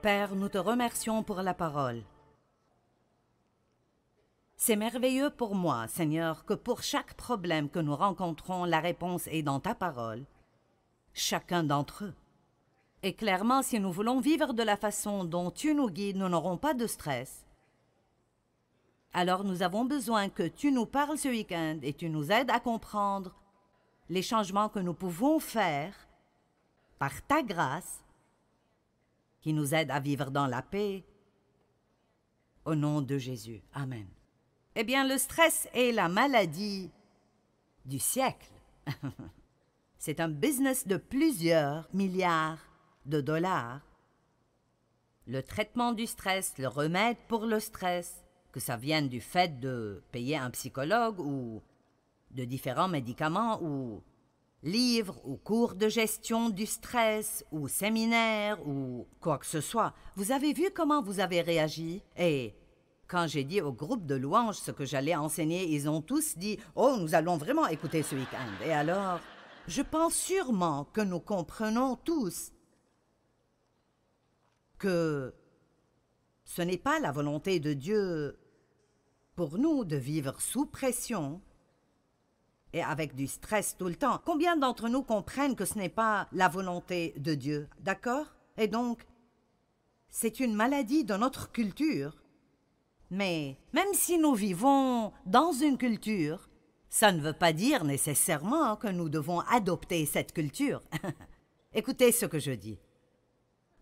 Père, nous te remercions pour la parole. C'est merveilleux pour moi, Seigneur, que pour chaque problème que nous rencontrons, la réponse est dans ta parole, chacun d'entre eux. Et clairement, si nous voulons vivre de la façon dont tu nous guides, nous n'aurons pas de stress. Alors nous avons besoin que tu nous parles ce week-end et tu nous aides à comprendre les changements que nous pouvons faire par ta grâce, qui nous aide à vivre dans la paix. Au nom de Jésus. Amen. Eh bien, le stress est la maladie du siècle. C'est un business de plusieurs milliards de dollars. Le traitement du stress, le remède pour le stress, que ça vienne du fait de payer un psychologue ou de différents médicaments ou livres ou cours de gestion du stress ou séminaires ou quoi que ce soit. Vous avez vu comment vous avez réagi? Et quand j'ai dit au groupe de louanges ce que j'allais enseigner, ils ont tous dit « Oh, nous allons vraiment écouter ce week-end. » Et alors, je pense sûrement que nous comprenons tous que ce n'est pas la volonté de Dieu pour nous de vivre sous pression et avec du stress tout le temps. Combien d'entre nous comprennent que ce n'est pas la volonté de Dieu, d'accord? Et donc, c'est une maladie de notre culture. Mais même si nous vivons dans une culture, ça ne veut pas dire nécessairement que nous devons adopter cette culture. Écoutez ce que je dis.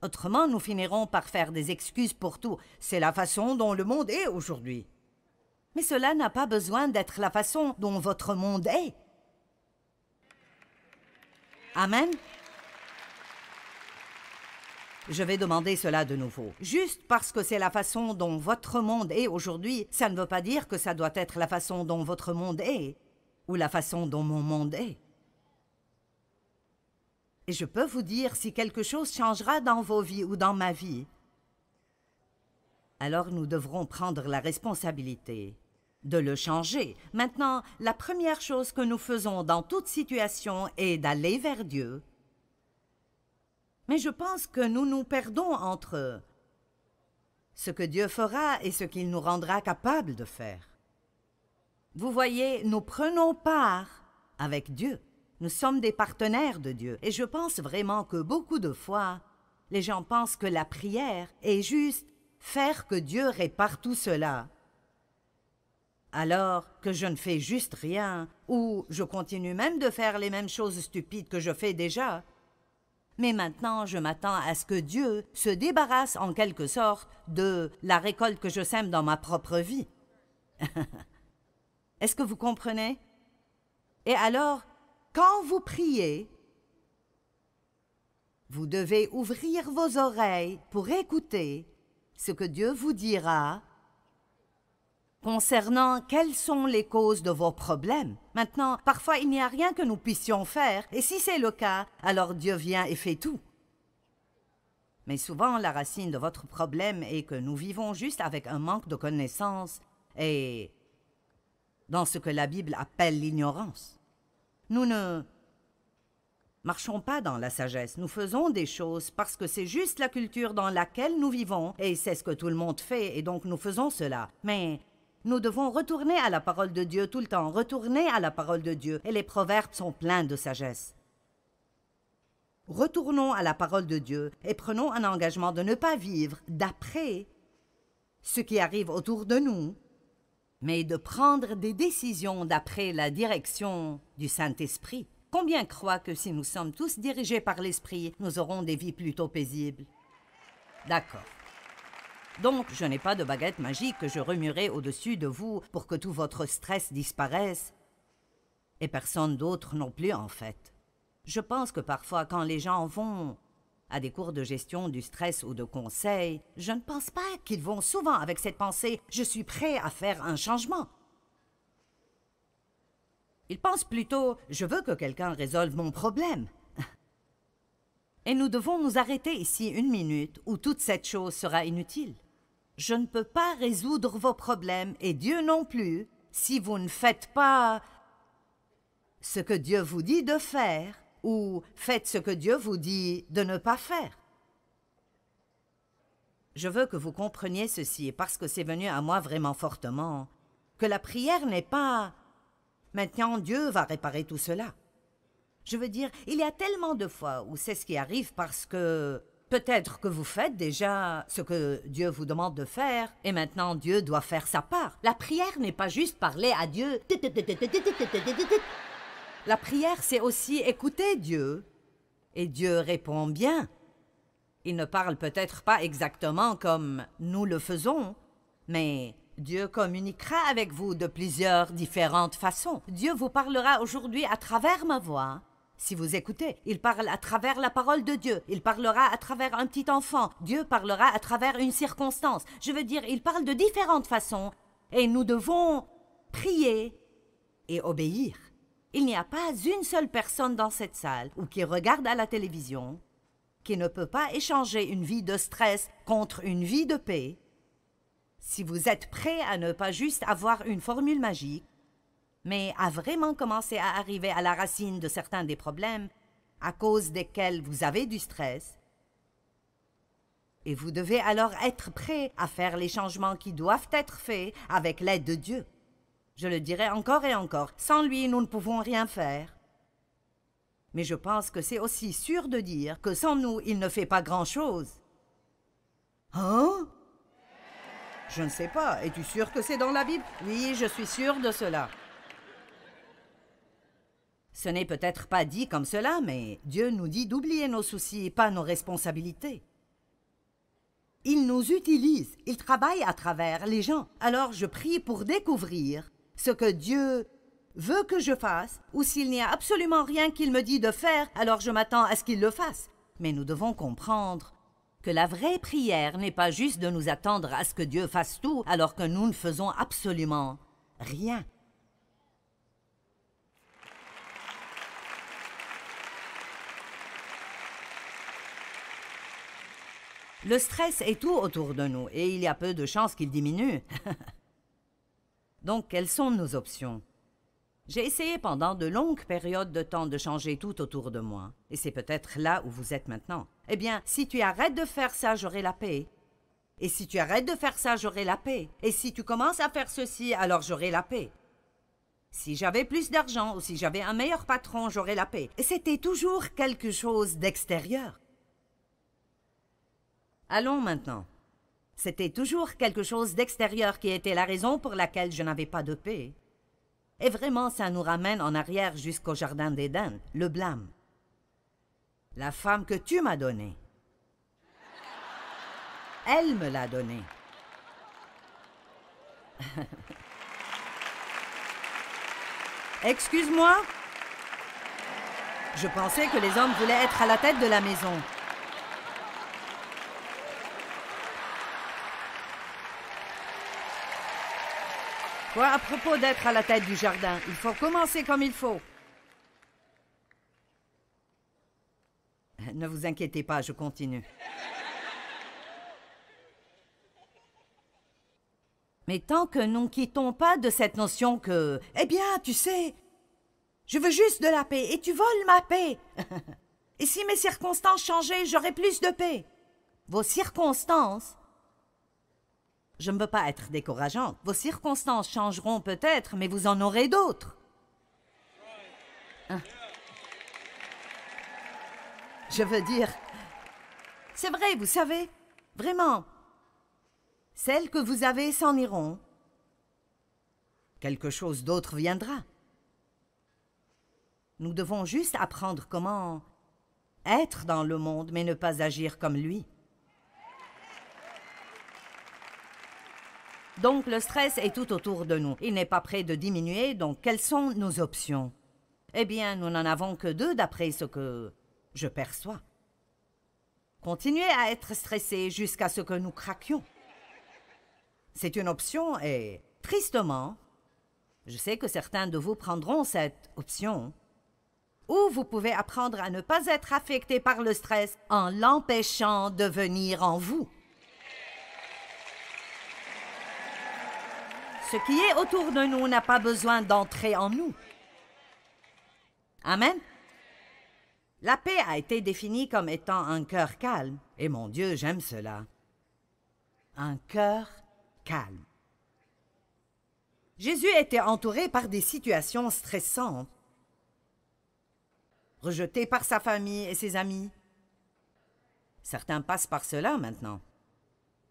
Autrement, nous finirons par faire des excuses pour tout. C'est la façon dont le monde est aujourd'hui. Mais cela n'a pas besoin d'être la façon dont votre monde est. Amen. Je vais demander cela de nouveau. Juste parce que c'est la façon dont votre monde est aujourd'hui, ça ne veut pas dire que ça doit être la façon dont votre monde est, ou la façon dont mon monde est. Et je peux vous dire si quelque chose changera dans vos vies ou dans ma vie, alors nous devrons prendre la responsabilité de le changer. Maintenant, la première chose que nous faisons dans toute situation est d'aller vers Dieu. Mais je pense que nous nous perdons entre ce que Dieu fera et ce qu'il nous rendra capables de faire. Vous voyez, nous prenons part avec Dieu. Nous sommes des partenaires de Dieu. Et je pense vraiment que beaucoup de fois, les gens pensent que la prière est juste faire que Dieu répare tout cela. Alors que je ne fais juste rien, ou je continue même de faire les mêmes choses stupides que je fais déjà. Mais maintenant, je m'attends à ce que Dieu se débarrasse en quelque sorte de la récolte que je sème dans ma propre vie. Est-ce que vous comprenez? Et alors, quand vous priez, vous devez ouvrir vos oreilles pour écouter ce que Dieu vous dira concernant quelles sont les causes de vos problèmes. Maintenant, parfois il n'y a rien que nous puissions faire, et si c'est le cas, alors Dieu vient et fait tout. Mais souvent, la racine de votre problème est que nous vivons juste avec un manque de connaissance et dans ce que la Bible appelle l'ignorance. Nous ne marchons pas dans la sagesse, nous faisons des choses parce que c'est juste la culture dans laquelle nous vivons, et c'est ce que tout le monde fait, et donc nous faisons cela. Mais nous devons retourner à la parole de Dieu tout le temps, retourner à la parole de Dieu, et les proverbes sont pleins de sagesse. Retournons à la parole de Dieu et prenons un engagement de ne pas vivre d'après ce qui arrive autour de nous, mais de prendre des décisions d'après la direction du Saint-Esprit. Combien croient que si nous sommes tous dirigés par l'Esprit, nous aurons des vies plutôt paisibles? D'accord. Donc, je n'ai pas de baguette magique que je remuerai au-dessus de vous pour que tout votre stress disparaisse. Et personne d'autre non plus, en fait. Je pense que parfois, quand les gens vont à des cours de gestion du stress ou de conseil, je ne pense pas qu'ils vont souvent avec cette pensée « je suis prêt à faire un changement ». Ils pensent plutôt « je veux que quelqu'un résolve mon problème ». Et nous devons nous arrêter ici une minute où toute cette chose sera inutile. Je ne peux pas résoudre vos problèmes, et Dieu non plus, si vous ne faites pas ce que Dieu vous dit de faire, ou faites ce que Dieu vous dit de ne pas faire. Je veux que vous compreniez ceci, parce que c'est venu à moi vraiment fortement, que la prière n'est pas « maintenant Dieu va réparer tout cela ». Je veux dire, il y a tellement de fois où c'est ce qui arrive parce que peut-être que vous faites déjà ce que Dieu vous demande de faire et maintenant Dieu doit faire sa part. La prière n'est pas juste parler à Dieu. La prière, c'est aussi écouter Dieu. Et Dieu répond bien. Il ne parle peut-être pas exactement comme nous le faisons, mais Dieu communiquera avec vous de plusieurs différentes façons. Dieu vous parlera aujourd'hui à travers ma voix. Si vous écoutez, il parle à travers la parole de Dieu. Il parlera à travers un petit enfant. Dieu parlera à travers une circonstance. Je veux dire, il parle de différentes façons. Et nous devons prier et obéir. Il n'y a pas une seule personne dans cette salle ou qui regarde à la télévision qui ne peut pas échanger une vie de stress contre une vie de paix. Si vous êtes prêt à ne pas juste avoir une formule magique, mais à vraiment commencer à arriver à la racine de certains des problèmes à cause desquels vous avez du stress, et vous devez alors être prêt à faire les changements qui doivent être faits avec l'aide de Dieu. Je le dirai encore et encore, sans lui, nous ne pouvons rien faire. Mais je pense que c'est aussi sûr de dire que sans nous, il ne fait pas grand-chose. Hein? Je ne sais pas. Es-tu sûr que c'est dans la Bible? Oui, je suis sûr de cela. Ce n'est peut-être pas dit comme cela, mais Dieu nous dit d'oublier nos soucis et pas nos responsabilités. Il nous utilise, il travaille à travers les gens. Alors je prie pour découvrir ce que Dieu veut que je fasse, ou s'il n'y a absolument rien qu'il me dit de faire, alors je m'attends à ce qu'il le fasse. Mais nous devons comprendre que la vraie prière n'est pas juste de nous attendre à ce que Dieu fasse tout, alors que nous ne faisons absolument rien. Le stress est tout autour de nous, et il y a peu de chances qu'il diminue. Donc, quelles sont nos options? J'ai essayé pendant de longues périodes de temps de changer tout autour de moi. Et c'est peut-être là où vous êtes maintenant. Eh bien, si tu arrêtes de faire ça, j'aurai la paix. Et si tu arrêtes de faire ça, j'aurai la paix. Et si tu commences à faire ceci, alors j'aurai la paix. Si j'avais plus d'argent ou si j'avais un meilleur patron, j'aurais la paix. Et c'était toujours quelque chose d'extérieur. Allons maintenant. C'était toujours quelque chose d'extérieur qui était la raison pour laquelle je n'avais pas de paix. Et vraiment, ça nous ramène en arrière jusqu'au jardin d'Éden, le blâme. La femme que tu m'as donnée, elle me l'a donnée. Excuse-moi? Je pensais que les hommes voulaient être à la tête de la maison. Quoi, à propos d'être à la tête du jardin, il faut commencer comme il faut. Ne vous inquiétez pas, je continue. Mais tant que nous ne quittons pas de cette notion que, eh bien, tu sais, je veux juste de la paix et tu voles ma paix. Et si mes circonstances changeaient, j'aurais plus de paix. Vos circonstances, je ne veux pas être décourageante. Vos circonstances changeront peut-être, mais vous en aurez d'autres. Hein? Je veux dire, c'est vrai, vous savez, vraiment, celles que vous avez s'en iront. Quelque chose d'autre viendra. Nous devons juste apprendre comment être dans le monde, mais ne pas agir comme lui. Donc, le stress est tout autour de nous. Il n'est pas prêt de diminuer, donc quelles sont nos options? Eh bien, nous n'en avons que deux d'après ce que je perçois. Continuer à être stressé jusqu'à ce que nous craquions. C'est une option et, tristement, je sais que certains de vous prendront cette option. Ou vous pouvez apprendre à ne pas être affecté par le stress en l'empêchant de venir en vous. Ce qui est autour de nous n'a pas besoin d'entrer en nous. Amen. La paix a été définie comme étant un cœur calme. Et mon Dieu, j'aime cela. un cœur calme. Jésus était entouré par des situations stressantes, rejeté par sa famille et ses amis. Certains passent par cela maintenant.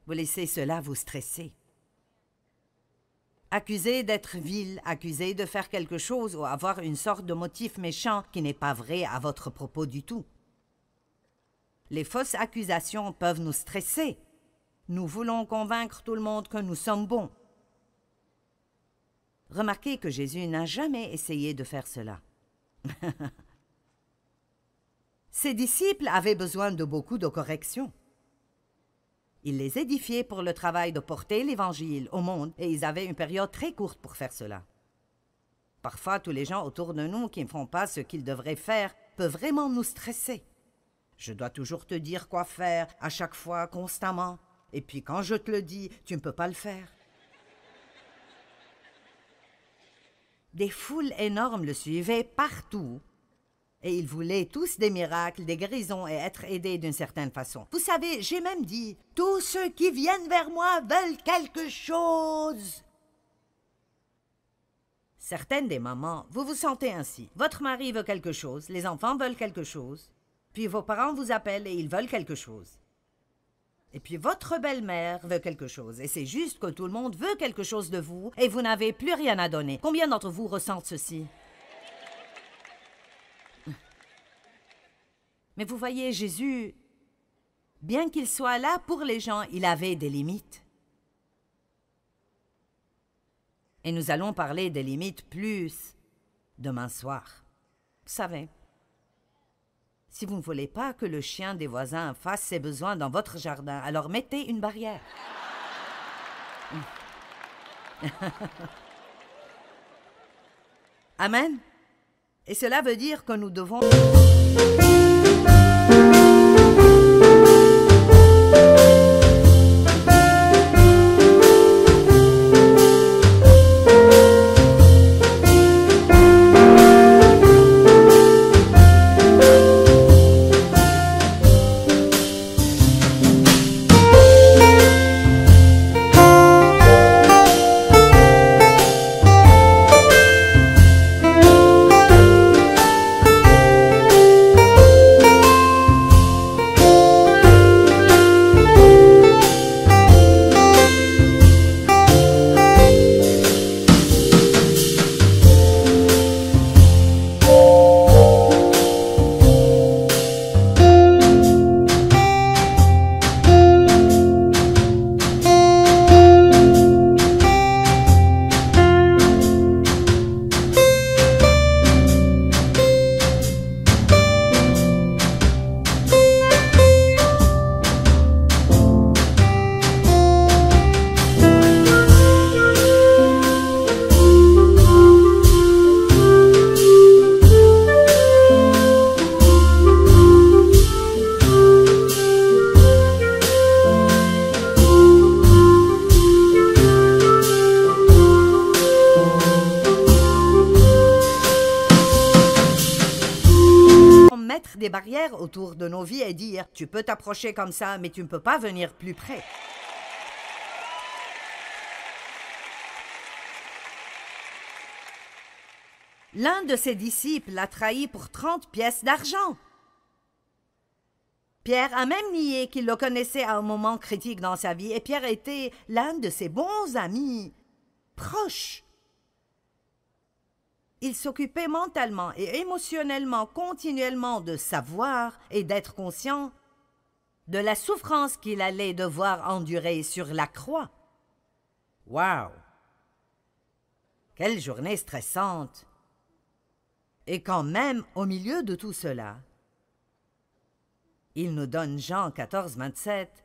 Vous laissez cela vous stresser. Accusé d'être vil, accusé de faire quelque chose ou avoir une sorte de motif méchant qui n'est pas vrai à votre propos du tout. Les fausses accusations peuvent nous stresser. Nous voulons convaincre tout le monde que nous sommes bons. Remarquez que Jésus n'a jamais essayé de faire cela. Ses disciples avaient besoin de beaucoup de corrections. Il les édifiait pour le travail de porter l'Évangile au monde et ils avaient une période très courte pour faire cela. Parfois, tous les gens autour de nous qui ne font pas ce qu'ils devraient faire peuvent vraiment nous stresser. Je dois toujours te dire quoi faire, à chaque fois, constamment. Et puis quand je te le dis, tu ne peux pas le faire. Des foules énormes le suivaient partout. Et ils voulaient tous des miracles, des guérisons et être aidés d'une certaine façon. Vous savez, j'ai même dit, tous ceux qui viennent vers moi veulent quelque chose. Certaines des mamans, vous vous sentez ainsi. Votre mari veut quelque chose, les enfants veulent quelque chose, puis vos parents vous appellent et ils veulent quelque chose. Et puis votre belle-mère veut quelque chose, et c'est juste que tout le monde veut quelque chose de vous et vous n'avez plus rien à donner. Combien d'entre vous ressentent ceci? Mais vous voyez, Jésus, bien qu'il soit là pour les gens, il avait des limites. Et nous allons parler des limites plus demain soir. Vous savez, si vous ne voulez pas que le chien des voisins fasse ses besoins dans votre jardin, alors mettez une barrière. Amen. Et cela veut dire que nous devons... des barrières autour de nos vies et dire « Tu peux t'approcher comme ça, mais tu ne peux pas venir plus près. » L'un de ses disciples l'a trahi pour 30 pièces d'argent. Pierre a même nié qu'il le connaissait à un moment critique dans sa vie et Pierre était l'un de ses bons amis proches. Il s'occupait mentalement et émotionnellement continuellement de savoir et d'être conscient de la souffrance qu'il allait devoir endurer sur la croix. Wow! Quelle journée stressante! Et quand même, au milieu de tout cela, il nous donne Jean 14, 27.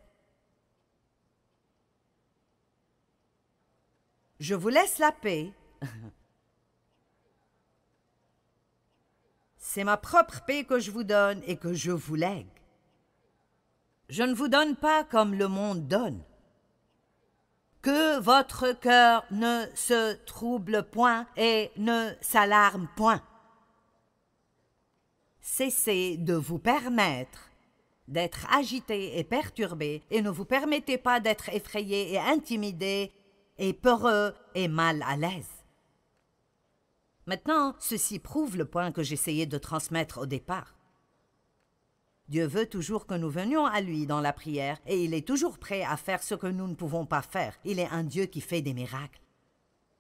« Je vous laisse la paix. C'est ma propre paix que je vous donne et que je vous lègue. Je ne vous donne pas comme le monde donne. Que votre cœur ne se trouble point et ne s'alarme point. Cessez de vous permettre d'être agité et perturbé et ne vous permettez pas d'être effrayé et intimidé et peureux et mal à l'aise. Maintenant, ceci prouve le point que j'essayais de transmettre au départ. Dieu veut toujours que nous venions à lui dans la prière et il est toujours prêt à faire ce que nous ne pouvons pas faire. Il est un Dieu qui fait des miracles.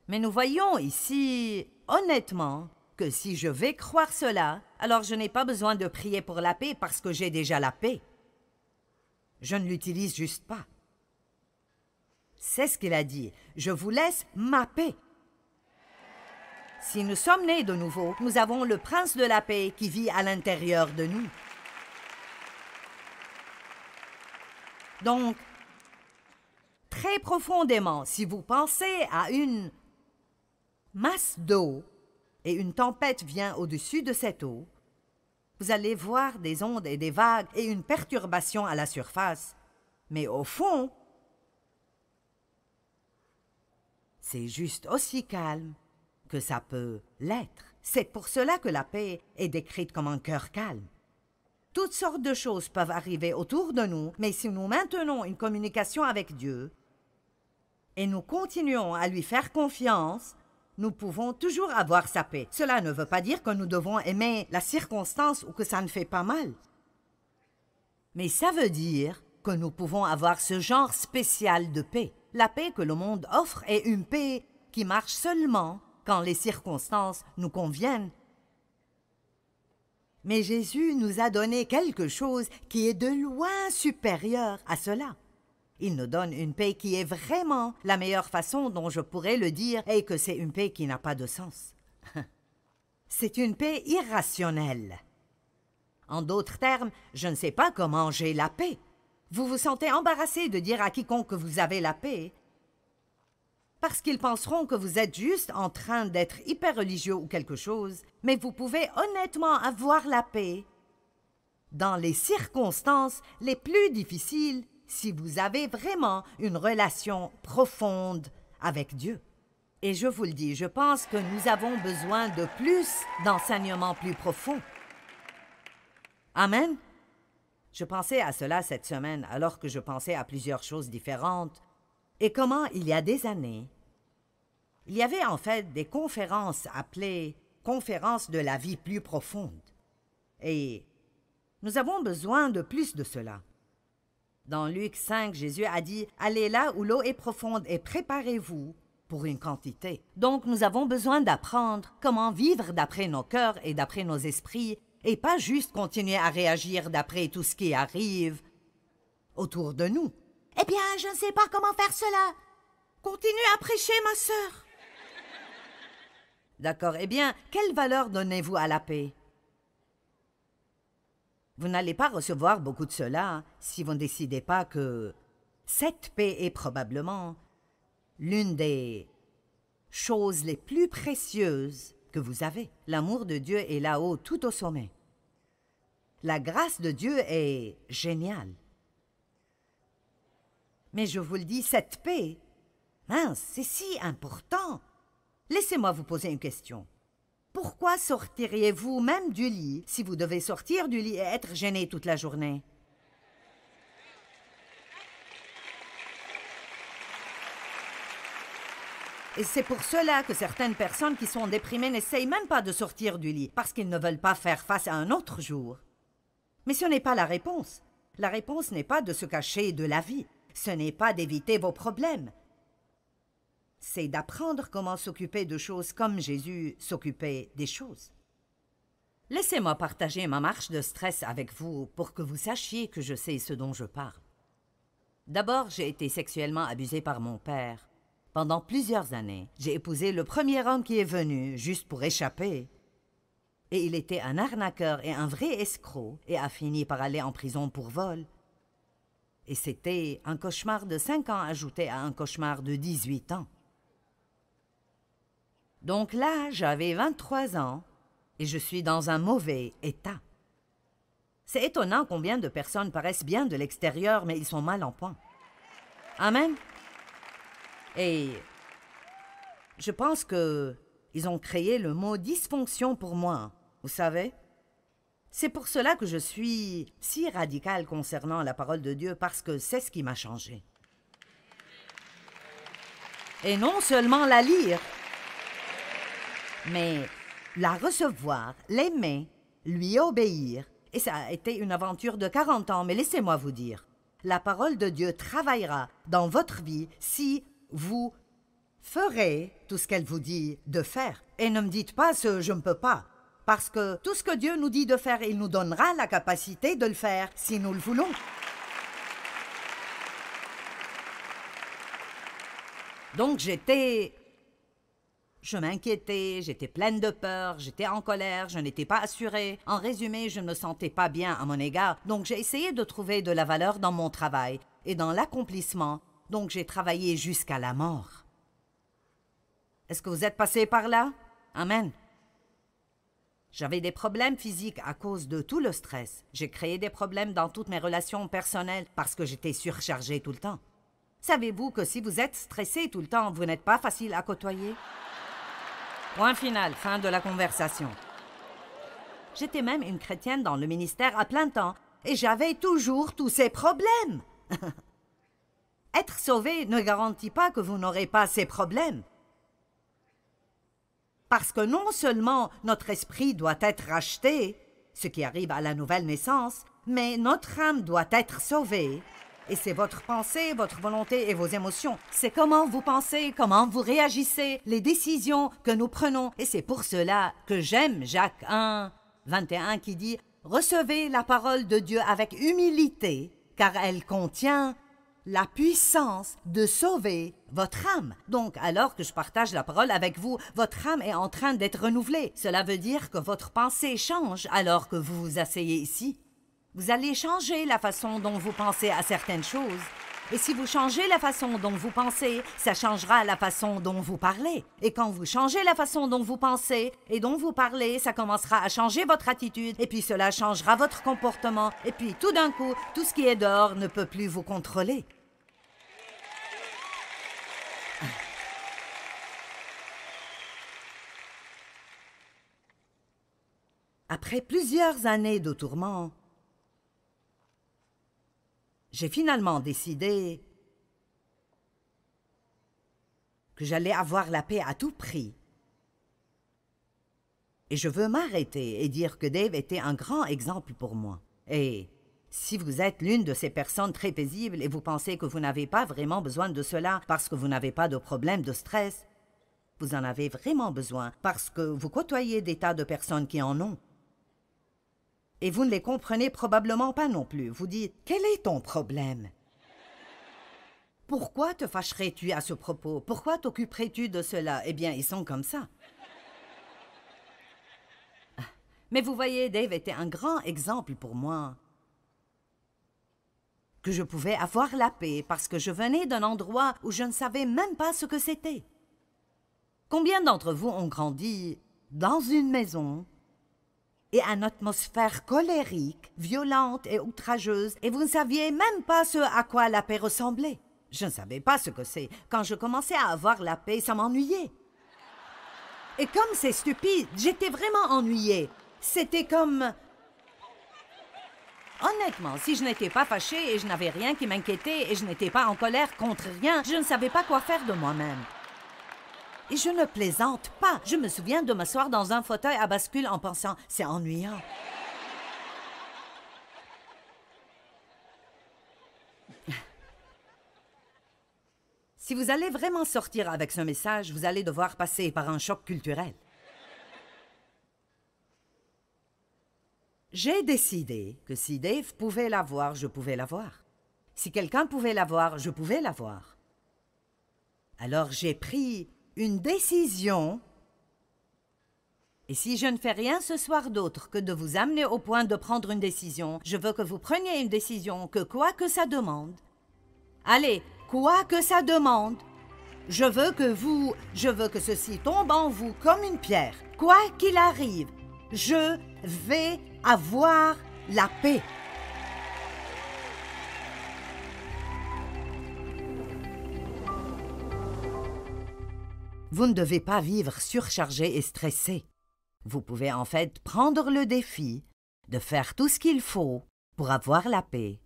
Mais nous voyons ici, honnêtement, que si je vais croire cela, alors je n'ai pas besoin de prier pour la paix parce que j'ai déjà la paix. Je ne l'utilise juste pas. C'est ce qu'il a dit. Je vous laisse ma paix. Si nous sommes nés de nouveau, nous avons le prince de la paix qui vit à l'intérieur de nous. Donc, très profondément, si vous pensez à une masse d'eau et une tempête vient au-dessus de cette eau, vous allez voir des ondes et des vagues et une perturbation à la surface. Mais au fond, c'est juste aussi calme que ça peut l'être. C'est pour cela que la paix est décrite comme un cœur calme. Toutes sortes de choses peuvent arriver autour de nous, mais si nous maintenons une communication avec Dieu et nous continuons à lui faire confiance, nous pouvons toujours avoir sa paix. Cela ne veut pas dire que nous devons aimer la circonstance ou que ça ne fait pas mal. Mais ça veut dire que nous pouvons avoir ce genre spécial de paix. La paix que le monde offre est une paix qui marche seulement quand les circonstances nous conviennent. Mais Jésus nous a donné quelque chose qui est de loin supérieur à cela. Il nous donne une paix qui est vraiment la meilleure façon dont je pourrais le dire et que c'est une paix qui n'a pas de sens. C'est une paix irrationnelle. En d'autres termes, je ne sais pas comment j'ai la paix. Vous vous sentez embarrassé de dire à quiconque que vous avez la paix parce qu'ils penseront que vous êtes juste en train d'être hyper religieux ou quelque chose, mais vous pouvez honnêtement avoir la paix dans les circonstances les plus difficiles si vous avez vraiment une relation profonde avec Dieu. Et je vous le dis, je pense que nous avons besoin de plus d'enseignements plus profonds. Amen. Je pensais à cela cette semaine alors que je pensais à plusieurs choses différentes et comment il y a des années, il y avait en fait des conférences appelées « conférences de la vie plus profonde ». Et nous avons besoin de plus de cela. Dans Luc 5, Jésus a dit « Allez là où l'eau est profonde et préparez-vous pour une quantité ». Donc nous avons besoin d'apprendre comment vivre d'après nos cœurs et d'après nos esprits et pas juste continuer à réagir d'après tout ce qui arrive autour de nous. « Eh bien, je ne sais pas comment faire cela. Continue à prêcher, ma sœur. » D'accord, eh bien, quelle valeur donnez-vous à la paix? Vous n'allez pas recevoir beaucoup de cela si vous ne décidez pas que cette paix est probablement l'une des choses les plus précieuses que vous avez. L'amour de Dieu est là-haut, tout au sommet. La grâce de Dieu est géniale. Mais je vous le dis, cette paix, mince, c'est si important. Laissez-moi vous poser une question. Pourquoi sortiriez-vous même du lit si vous devez sortir du lit et être gêné toute la journée? Et c'est pour cela que certaines personnes qui sont déprimées n'essayent même pas de sortir du lit, parce qu'ils ne veulent pas faire face à un autre jour. Mais ce n'est pas la réponse. La réponse n'est pas de se cacher de la vie. Ce n'est pas d'éviter vos problèmes. C'est d'apprendre comment s'occuper de choses comme Jésus s'occupait des choses. Laissez-moi partager ma marche de stress avec vous pour que vous sachiez que je sais ce dont je parle. D'abord, j'ai été sexuellement abusée par mon père. Pendant plusieurs années, j'ai épousé le premier homme qui est venu, juste pour échapper. Et il était un arnaqueur et un vrai escroc, et a fini par aller en prison pour vol. Et c'était un cauchemar de 5 ans ajouté à un cauchemar de 18 ans. Donc là, j'avais 23 ans, et je suis dans un mauvais état. C'est étonnant combien de personnes paraissent bien de l'extérieur, mais ils sont mal en point. Amen. Et je pense qu'ils ont créé le mot dysfonction pour moi, vous savez. C'est pour cela que je suis si radical concernant la parole de Dieu, parce que c'est ce qui m'a changé. Et non seulement la lire, mais la recevoir, l'aimer, lui obéir. Et ça a été une aventure de 40 ans, mais laissez-moi vous dire, la parole de Dieu travaillera dans votre vie si vous ferez tout ce qu'elle vous dit de faire. Et ne me dites pas ce « je ne peux pas ». Parce que tout ce que Dieu nous dit de faire, il nous donnera la capacité de le faire si nous le voulons. Donc je m'inquiétais, j'étais pleine de peur, j'étais en colère, je n'étais pas assurée. En résumé, je ne me sentais pas bien à mon égard. Donc j'ai essayé de trouver de la valeur dans mon travail et dans l'accomplissement. Donc j'ai travaillé jusqu'à la mort. Est-ce que vous êtes passé par là? Amen. J'avais des problèmes physiques à cause de tout le stress. J'ai créé des problèmes dans toutes mes relations personnelles parce que j'étais surchargée tout le temps. Savez-vous que si vous êtes stressé tout le temps, vous n'êtes pas facile à côtoyer? Point final, fin de la conversation. J'étais même une chrétienne dans le ministère à plein temps et j'avais toujours tous ces problèmes. Être sauvé ne garantit pas que vous n'aurez pas ces problèmes. Parce que non seulement notre esprit doit être racheté, ce qui arrive à la nouvelle naissance, mais notre âme doit être sauvée. Et c'est votre pensée, votre volonté et vos émotions. C'est comment vous pensez, comment vous réagissez, les décisions que nous prenons. Et c'est pour cela que j'aime Jacques 1, 21 qui dit « Recevez la parole de Dieu avec humilité, car elle contient la puissance de sauver votre âme. » Donc, alors que je partage la parole avec vous, votre âme est en train d'être renouvelée. Cela veut dire que votre pensée change alors que vous vous asseyez ici. Vous allez changer la façon dont vous pensez à certaines choses. Et si vous changez la façon dont vous pensez, ça changera la façon dont vous parlez. Et quand vous changez la façon dont vous pensez et dont vous parlez, ça commencera à changer votre attitude. Et puis cela changera votre comportement. Et puis tout d'un coup, tout ce qui est dehors ne peut plus vous contrôler. Après plusieurs années de tourments, j'ai finalement décidé que j'allais avoir la paix à tout prix. Et je veux m'arrêter et dire que Dave était un grand exemple pour moi. Et si vous êtes l'une de ces personnes très paisibles et vous pensez que vous n'avez pas vraiment besoin de cela parce que vous n'avez pas de problème de stress, vous en avez vraiment besoin parce que vous côtoyez des tas de personnes qui en ont. Et vous ne les comprenez probablement pas non plus. Vous dites, quel est ton problème? Pourquoi te fâcherais-tu à ce propos? Pourquoi t'occuperais-tu de cela? Eh bien, ils sont comme ça. Mais vous voyez, Dave était un grand exemple pour moi. Que je pouvais avoir la paix parce que je venais d'un endroit où je ne savais même pas ce que c'était. Combien d'entre vous ont grandi dans une maison et une atmosphère colérique, violente et outrageuse, et vous ne saviez même pas ce à quoi la paix ressemblait? Je ne savais pas ce que c'est. Quand je commençais à avoir la paix, ça m'ennuyait. Et comme c'est stupide, j'étais vraiment ennuyée. C'était comme... Honnêtement, si je n'étais pas fâchée et je n'avais rien qui m'inquiétait et je n'étais pas en colère contre rien, je ne savais pas quoi faire de moi-même. Et je ne plaisante pas. Je me souviens de m'asseoir dans un fauteuil à bascule en pensant « c'est ennuyant ». Si vous allez vraiment sortir avec ce message, vous allez devoir passer par un choc culturel. J'ai décidé que si Dave pouvait l'avoir, je pouvais l'avoir. Si quelqu'un pouvait l'avoir, je pouvais l'avoir. Alors j'ai pris une décision, et si je ne fais rien ce soir d'autre que de vous amener au point de prendre une décision, je veux que vous preniez une décision que quoi que ça demande, allez, quoi que ça demande, je veux que ceci tombe en vous comme une pierre. Quoi qu'il arrive, je vais avoir la paix. Vous ne devez pas vivre surchargé et stressé. Vous pouvez en fait prendre le défi de faire tout ce qu'il faut pour avoir la paix.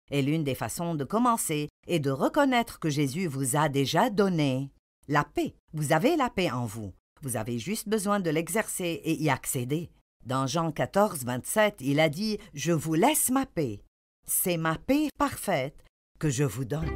Et l'une des façons de commencer est de reconnaître que Jésus vous a déjà donné la paix. Vous avez la paix en vous. Vous avez juste besoin de l'exercer et y accéder. Dans Jean 14, 27, il a dit « Je vous laisse ma paix. C'est ma paix parfaite que je vous donne. »